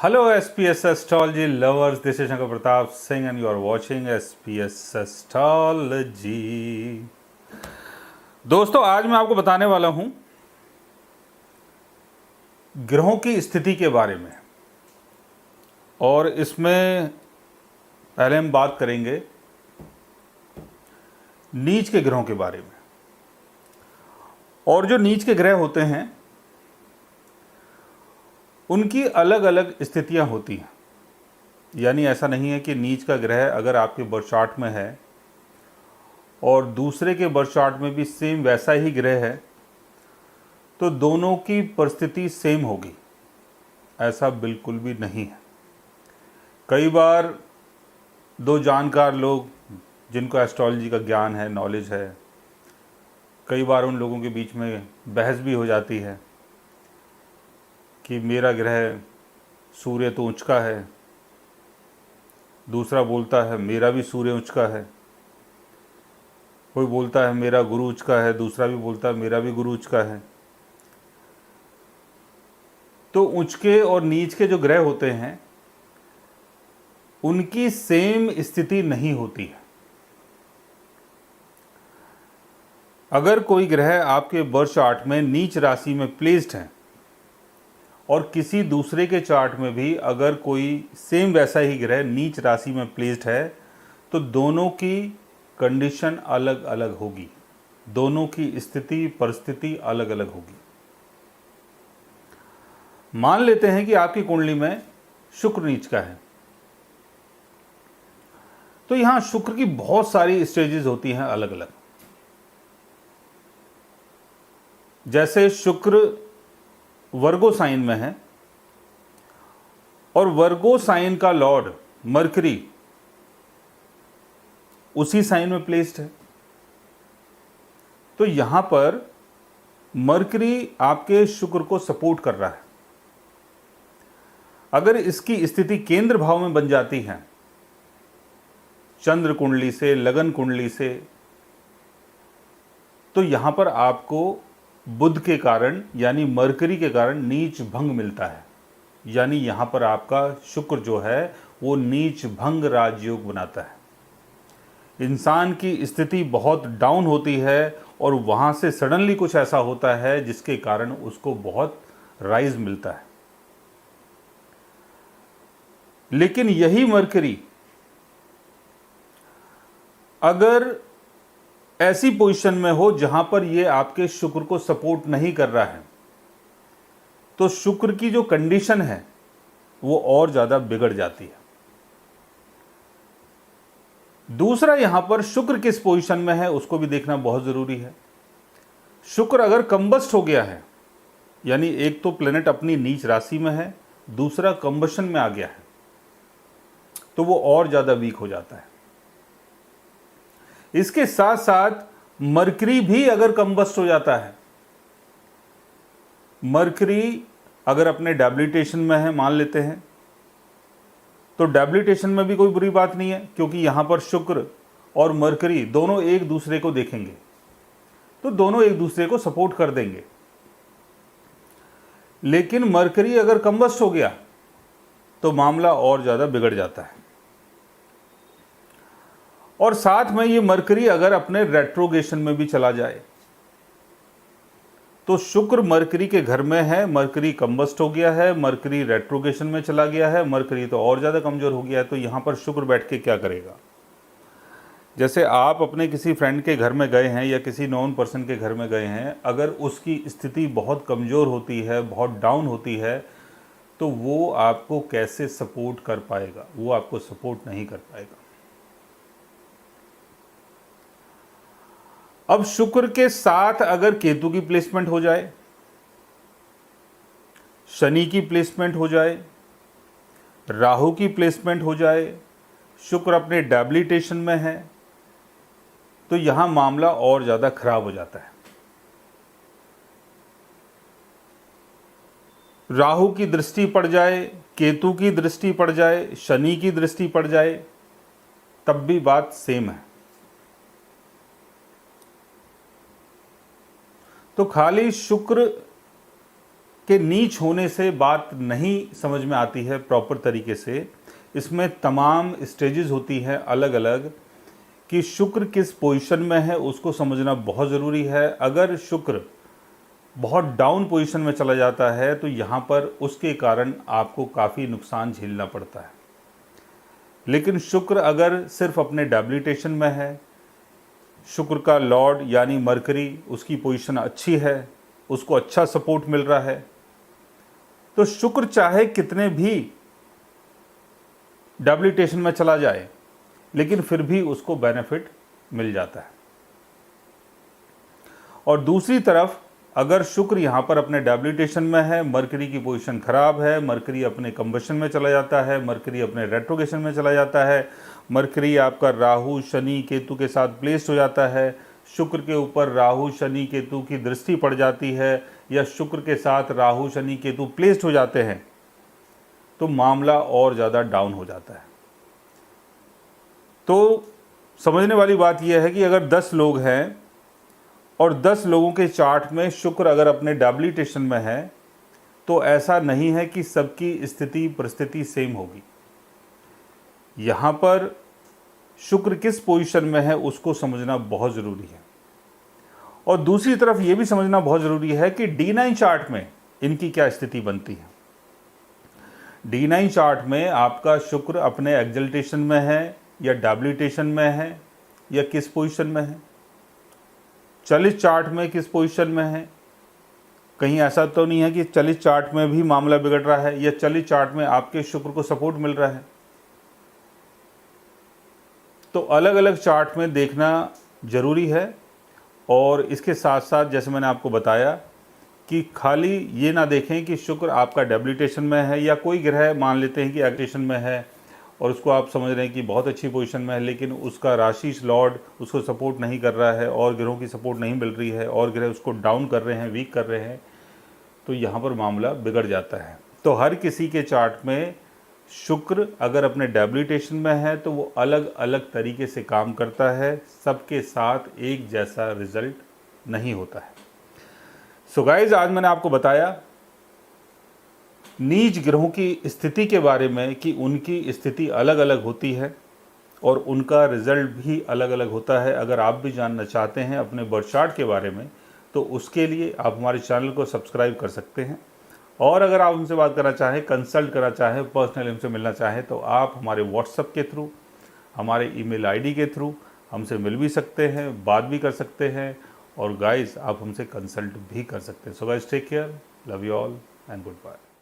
Hello SPS Astrology lovers, this is Shankar Pratap Singh and you are watching SPS Astrology। दोस्तों, आज मैं आपको बताने वाला हूं ग्रहों की स्थिति के बारे में, और इसमें पहले हम बात करेंगे नीच के ग्रहों के बारे में। और जो नीच के ग्रह होते हैं उनकी अलग अलग स्थितियां होती हैं, यानी ऐसा नहीं है कि नीच का ग्रह अगर आपके बर्थ चार्ट में है और दूसरे के बर्थ चार्ट में भी सेम वैसा ही ग्रह है तो दोनों की परिस्थिति सेम होगी। ऐसा बिल्कुल भी नहीं है। कई बार दो जानकार लोग जिनको एस्ट्रोलॉजी का ज्ञान है, नॉलेज है, कई बार उन लोगों के बीच में बहस भी हो जाती है कि मेरा ग्रह सूर्य तो उच्च का है, दूसरा बोलता है मेरा भी सूर्य उच्च का है, कोई बोलता है मेरा गुरु उच्च का है, दूसरा भी बोलता है मेरा भी गुरु उच्च का है। तो उच्च के और नीच के जो ग्रह होते हैं उनकी सेम स्थिति नहीं होती है। अगर कोई ग्रह आपके बर्थ चार्ट में नीच राशि में प्लेस्ड है और किसी दूसरे के चार्ट में भी अगर कोई सेम वैसा ही ग्रह नीच राशि में प्लेस्ड है तो दोनों की कंडीशन अलग अलग होगी, दोनों की स्थिति परिस्थिति अलग अलग होगी। मान लेते हैं कि आपकी कुंडली में शुक्र नीच का है, तो यहां शुक्र की बहुत सारी स्टेजेस होती हैं अलग अलग। जैसे शुक्र वर्गो साइन में है और वर्गो साइन का लॉर्ड मरकरी उसी साइन में प्लेस्ड है, तो यहां पर मरकरी आपके शुक्र को सपोर्ट कर रहा है। अगर इसकी स्थिति केंद्र भाव में बन जाती है, चंद्र कुंडली से, लगन कुंडली से, तो यहां पर आपको बुध के कारण यानी मरकरी के कारण नीच भंग मिलता है। यानी यहां पर आपका शुक्र जो है वो नीच भंग राजयोग बनाता है। इंसान की स्थिति बहुत डाउन होती है और वहां से सडनली कुछ ऐसा होता है जिसके कारण उसको बहुत राइज मिलता है। लेकिन यही मरकरी अगर ऐसी पोजीशन में हो जहां पर ये आपके शुक्र को सपोर्ट नहीं कर रहा है तो शुक्र की जो कंडीशन है वो और ज्यादा बिगड़ जाती है। दूसरा, यहां पर शुक्र किस पोजीशन में है उसको भी देखना बहुत जरूरी है। शुक्र अगर कंबस्ट हो गया है, यानी एक तो प्लेनेट अपनी नीच राशि में है, दूसरा कंबशन में आ गया है, तो वो और ज्यादा वीक हो जाता है। इसके साथ साथ मरकरी भी अगर कंबस्ट हो जाता है, मरकरी अगर अपने डेबिलिटेशन में है मान लेते हैं, तो डेबिलिटेशन में भी कोई बुरी बात नहीं है क्योंकि यहां पर शुक्र और मरकरी दोनों एक दूसरे को देखेंगे तो दोनों एक दूसरे को सपोर्ट कर देंगे। लेकिन मरकरी अगर कंबस्ट हो गया तो मामला और ज्यादा बिगड़ जाता है। और साथ में ये मरकरी अगर अपने रेट्रोगेशन में भी चला जाए, तो शुक्र मरकरी के घर में है, मरकरी कंबस्ट हो गया है, मरकरी रेट्रोगेशन में चला गया है, मरकरी तो और ज़्यादा कमज़ोर हो गया है, तो यहाँ पर शुक्र बैठ के क्या करेगा। जैसे आप अपने किसी फ्रेंड के घर में गए हैं या किसी नॉन पर्सन के घर में गए हैं, अगर उसकी स्थिति बहुत कमज़ोर होती है, बहुत डाउन होती है, तो वो आपको कैसे सपोर्ट कर पाएगा, वो आपको सपोर्ट नहीं कर पाएगा। अब शुक्र के साथ अगर केतु की प्लेसमेंट हो जाए, शनि की प्लेसमेंट हो जाए, राहु की प्लेसमेंट हो जाए, शुक्र अपने डेबिलिटेशन में है, तो यहां मामला और ज्यादा खराब हो जाता है। राहु की दृष्टि पड़ जाए, केतु की दृष्टि पड़ जाए, शनि की दृष्टि पड़ जाए, तब भी बात सेम है। तो खाली शुक्र कि नीच होने से बात नहीं समझ में आती है प्रॉपर तरीके से। इसमें तमाम स्टेजेस होती हैं अलग अलग, कि शुक्र किस पोजीशन में है उसको समझना बहुत ज़रूरी है। अगर शुक्र बहुत डाउन पोजीशन में चला जाता है तो यहाँ पर उसके कारण आपको काफ़ी नुकसान झेलना पड़ता है। लेकिन शुक्र अगर सिर्फ अपने डेबिलिटेशन में है, शुक्र का लॉर्ड यानी मरकरी उसकी पोजीशन अच्छी है, उसको अच्छा सपोर्ट मिल रहा है, तो शुक्र चाहे कितने भी डेबिलिटेशन में चला जाए लेकिन फिर भी उसको बेनिफिट मिल जाता है। और दूसरी तरफ अगर शुक्र यहाँ पर अपने डेबिलिटेशन में है, मरकरी की पोजीशन खराब है, मरकरी अपने कंबशन में चला जाता है, मरकरी अपने रेट्रोगेशन में चला जाता है, मरकरी आपका राहु शनि केतु के साथ प्लेस्ड हो जाता है, शुक्र के ऊपर राहु शनि केतु की दृष्टि पड़ जाती है, या शुक्र के साथ राहु शनि केतु प्लेस्ड हो जाते हैं, तो मामला और ज़्यादा डाउन हो जाता है। तो समझने वाली बात यह है कि अगर 10 लोग हैं और 10 लोगों के चार्ट में शुक्र अगर अपने डेबिलिटेशन में है, तो ऐसा नहीं है कि सबकी स्थिति परिस्थिति सेम होगी। यहाँ पर शुक्र किस पोजीशन में है उसको समझना बहुत ज़रूरी है। और दूसरी तरफ ये भी समझना बहुत ज़रूरी है कि D9 चार्ट में इनकी क्या स्थिति बनती है। D9 चार्ट में आपका शुक्र अपने एक्सल्टेशन में है या डेबिलिटेशन में है या किस पोजीशन में है, चलित चार्ट में किस पोजीशन में है। कहीं ऐसा तो नहीं है कि चलित चार्ट में भी मामला बिगड़ रहा है या चलित चार्ट में आपके शुक्र को सपोर्ट मिल रहा है। तो अलग अलग चार्ट में देखना ज़रूरी है। और इसके साथ साथ जैसे मैंने आपको बताया कि खाली ये ना देखें कि शुक्र आपका डेबिलिटेशन में है या कोई ग्रह मान लेते हैं कि एक्टिवेशन में है और उसको आप समझ रहे हैं कि बहुत अच्छी पोजीशन में है, लेकिन उसका राशि लॉर्ड उसको सपोर्ट नहीं कर रहा है और ग्रहों की सपोर्ट नहीं मिल रही है और ग्रह उसको डाउन कर रहे हैं, वीक कर रहे हैं, तो यहाँ पर मामला बिगड़ जाता है। तो हर किसी के चार्ट में शुक्र अगर अपने डेबिलिटेशन में है तो वो अलग अलग तरीके से काम करता है, सबके साथ एक जैसा रिजल्ट नहीं होता है। सो गाइज, आज मैंने आपको बताया नीच ग्रहों की स्थिति के बारे में कि उनकी स्थिति अलग अलग होती है और उनका रिजल्ट भी अलग अलग होता है। अगर आप भी जानना चाहते हैं अपने बर्थ चार्ट के बारे में तो उसके लिए आप हमारे चैनल को सब्सक्राइब कर सकते हैं। और अगर आप हमसे बात करना चाहें, कंसल्ट करना चाहें, पर्सनली हमसे मिलना चाहें तो आप हमारे व्हाट्सएप के थ्रू, हमारे ईमेल आईडी के थ्रू हमसे मिल भी सकते हैं, बात भी कर सकते हैं और गाइस आप हमसे कंसल्ट भी कर सकते हैं। So guys, take care, love you all and good bye.